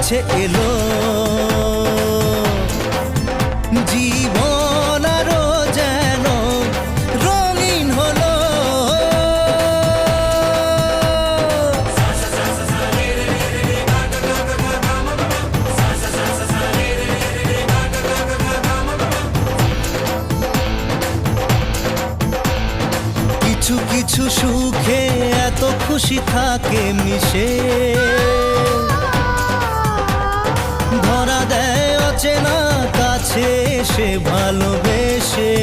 কাছে এলো জীবন আরো যেন রঙিন হলো। কিছু কিছু সুখে এত খুশি থাকে মিশে, ধরা দেয় অচেনা কাছে এসে ভালোবেসে।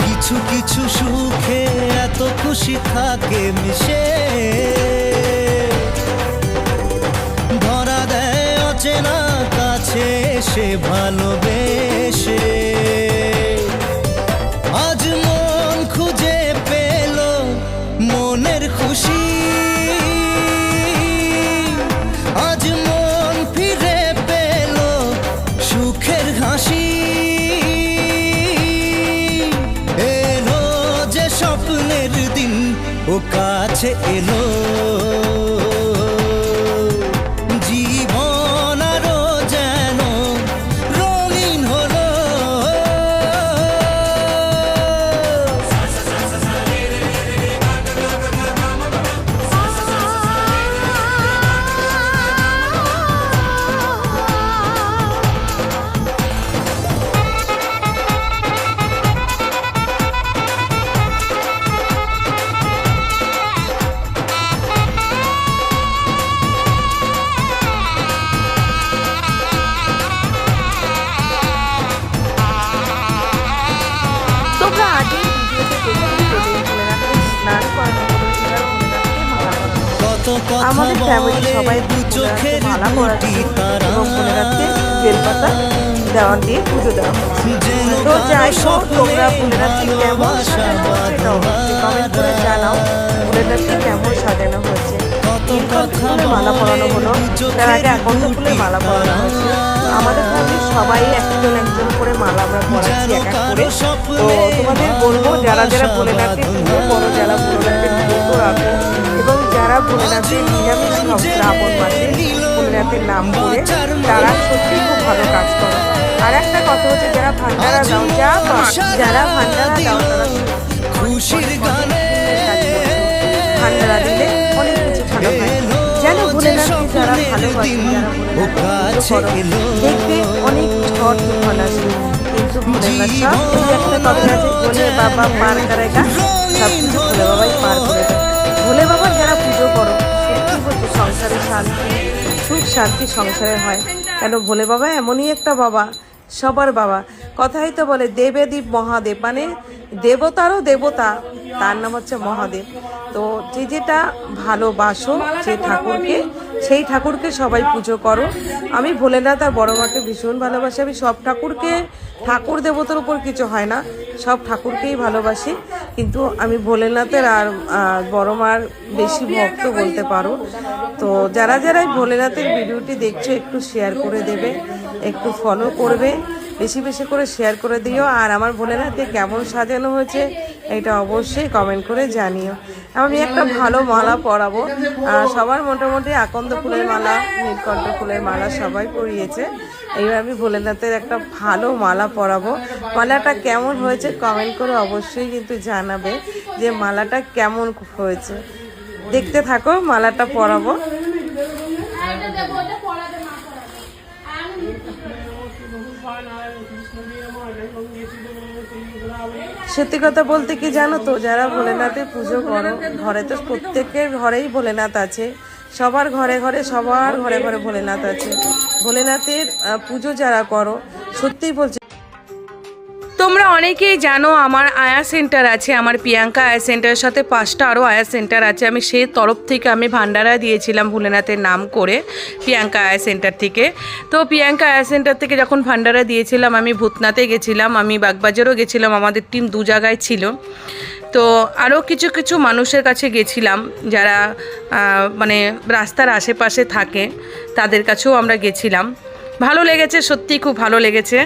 কিছু কিছু সুখে এত খুশি থাকে মিশে, ধরা দেয় অচেনা কাছে এসে ভালোবেসে। আজ মন খুঁজে পেল মনের খুশি, আজ মন ফিরে পেল সুখের হাসি। এলো যে স্বপ্নের দিন ও কাছে এলো, জীবন আরো যেন রঙিন হলো। আমাদের ফ্যামিলি সবাই চোখের মালা পরাচ্ছি এবং ভোলেনাথকে বেলপাতা দেওয়া দিয়ে পুজো দেওয়া হচ্ছে। তো যাই হোক, তোমরা ভোলেনাথকে কেমন সাজানো হচ্ছে কমেন্ট করে জানাও। ভোলেনাথকে কেমন সাজানো হয়েছে, ফুলের মালা পরানো হলো, তার আগে আকন্দ ফুলের মালা পরানো হয়েছে। আমাদের ফ্যামিলির সবাই একজন একজন করে মালা আমরা পরাচ্ছি এক এক করে। তো তোমাদের বলবো, যারা যারা ভোলেনাথকে পুজো করো, যারা ভোলেনাথের পুজো রাখো এবং যারা ভোলেনাথের নিরামিষ শ্রাবণ মাসে ভোলেনাথের নাম করে, তারা সত্যি খুব ভালো কাজ করে। আর একটা কথা হচ্ছে, যারা ভান্ডারা দাও, যারা ভান্ডারা দাও তারা খুশির গানে ভান্ডারা দিলে অনেক কিছু ভালো হয়। যেন ভোলেনাথকে যারা ভালোবাসে, যারা দেখবে অনেক ঝড় তুফান আসে, কিন্তু ভোলেনাথ সব একটা কথা আছে, ভোলে বাবা পার করেগা, সব কিছু ভোলে বাবাই পার করে দেয়। ভোলে বাবার যারা পুজো করো, সত্যি বলছে সংসারে শান্তি, সুখ শান্তি সংসারে হয়। কেন ভোলে বাবা এমনই একটা বাবা, সবার বাবা। কথাই তো বলে দেবেদীপ মহাদেব, মানে দেবতারও দেবতা, তার নাম হচ্ছে মহাদেব। তো যে যেটা ভালোবাসো যে ঠাকুরকে, সেই ঠাকুরকে সবাই পুজো করো। আমি ভোলেনাথ আর বড় মাকে ভীষণ ভালোবাসি। আমি সব ঠাকুরকে, ঠাকুর দেবতার উপর কিছু হয় না, সব ঠাকুরকেই ভালোবাসি। কিন্তু আমি ভোলেনাথের আর বড় মার বেশি ভক্ত বলতে পারো। তো যারা যারাই ভোলেনাথের ভিডিওটি দেখছো, একটু শেয়ার করে দেবে, একটু ফলো করবে, বেশি বেশি করে শেয়ার করে দিও। আর আমার ভোলেনাথকে কেমন সাজানো হয়েছে এটা অবশ্যই কমেন্ট করে জানিও। আমি একটা ভালো মালা পরাবো, সবার মোটামুটি আকন্দ ফুলের মালা, নীলকণ্ঠ ফুলের মালা সবাই পরিয়েছে। এইবার আমি ভোলেনাথের একটা ভালো মালা পরাবো। মালাটা কেমন হয়েছে কমেন্ট করে অবশ্যই কিন্তু জানাবে যে মালাটা কেমন হয়েছে। দেখতে থাকো, মালাটা পরাবো। সত্যি কথা বলতে কি জানো তো, যারা ভোলেনাথের পুজো করো, ঘরে তো প্রত্যেকের ঘরেই ভোলেনাথ আছে, সবার ঘরে ঘরে, সবার ঘরে ঘরে ভোলেনাথ আছে। ভোলেনাথের পুজো যারা করো, সত্যিই বলছি, তোমরা অনেকেই জানো আমার আয়া সেন্টার আছে, আমার প্রিয়াঙ্কা আয়া সেন্টারের সাথে 5টা আরও আয়া সেন্টার আছে। আমি সেই তরফ থেকে আমি ভান্ডারা দিয়েছিলাম ভোলেনাথের নাম করে প্রিয়াঙ্কা আয়া সেন্টার থেকে। তো প্রিয়াঙ্কা আয়া সেন্টার থেকে যখন ভান্ডারা দিয়েছিলাম, আমি ভূতনাথে গেছিলাম, আমি বাগবাজারও গেছিলাম, আমাদের টিম 2 জায়গায় ছিল। তো আরও কিছু কিছু মানুষের কাছে গেছিলাম, যারা মানে রাস্তার আশেপাশে থাকে, তাদের কাছেও আমরা গেছিলাম। ভালো লেগেছে, সত্যিই খুব ভালো লেগেছে।